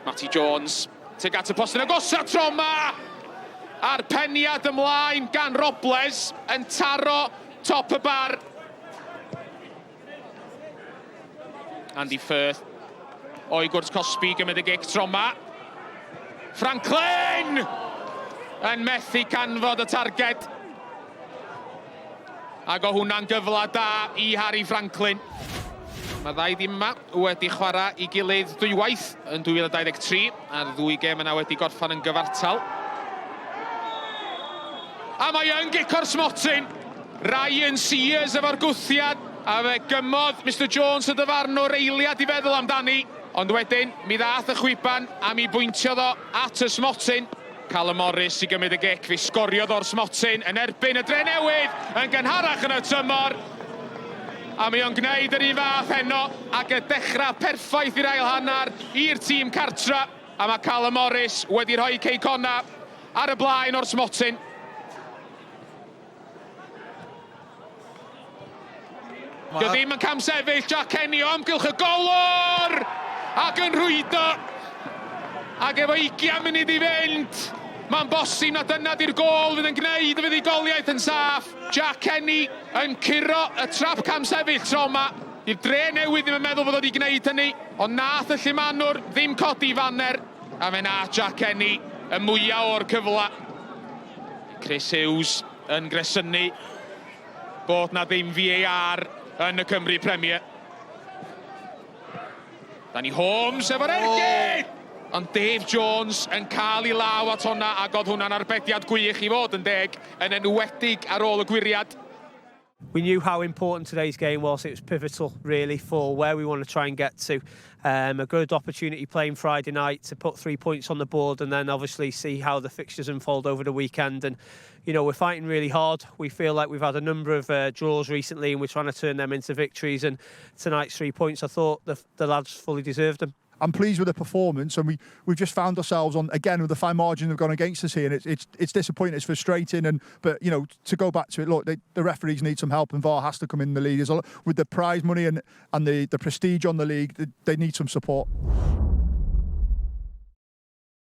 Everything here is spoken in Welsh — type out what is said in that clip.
Matty Jones, tuag at y post yn agosau tro yma. A'r peniad ymlaen gan Robles yn taro top y bar. Andy Firth. O'i gwrs Cosby gymryd y gic tro yma. Franklin! Yn methu canfod y targed. Ac o hwnna'n gyfla da i Harry Franklin. Mae ddau ddim yma wedi chwarae i gilydd dwywaith yn 2023 a'r ddwy gêm yna wedi gorffan yn gyfartal. A mae yn gico'r smotyn. Ryan Sears efo'r gwthiad. A fe gymodd Mr Jones y dyfarnwr eiliad i feddwl amdani. Ond wedyn, mi ddath y chwiban a mi bwyntiodd o at y smotyn. Callum Morris i gymryd y gic, fi sgoriodd o'r smotyn yn erbyn y Drenewydd yn gynharach yn y tymor. A mi o'n gwneud yr un fath heno ac y dechrau perffaith i'r ail hannar i'r tîm cartra. A mae Callum Morris wedi rhoi Cei Connah ar y blaen o'r smotyn. Dio ddim yn cam sefyll, Jack Kenny o amgylch y golwr! Ac yn rhwydo! Ac efo 20 munud i fynd, mae'n bosib na dyna di'r gol fydd yn gwneud y fuddugoliaeth yn saff. Jack Kenny yn curo y trap cam sefyll tro yma. I'r Drenewydd ddim yn meddwl fod wedi gwneud hynny, ond nath y Llimanwr ddim codi fanner. A fe nath Jack Kenny y mwyaf o'r cyfla. Chris Hughes yn gresynu bod na ddim VAR yn y Cymru Premier. Danny Holmes efo'r ergyd! Ond Dave Jones yn cael ei law at hwnna ac oedd hwnna'n arbediad gwych i fod yn deg yn enwedig ar ôl y gwiriad. We knew how important today's game was. It was pivotal, really, for where we want to try and get to. A good opportunity playing Friday night to put 3 points on the board and then obviously see how the fixtures unfold over the weekend. And, you know, we're fighting really hard. We feel like we've had a number of draws recently and we're trying to turn them into victories. And tonight's 3 points, I thought the lads fully deserved them. I'm pleased with the performance, and we've just found ourselves on again with the fine margin have gone against us here, and it's disappointing, it's frustrating, but you know, to go back to it, look, the referees need some help, and VAR has to come in the league with the prize money and the prestige on the league. They need some support.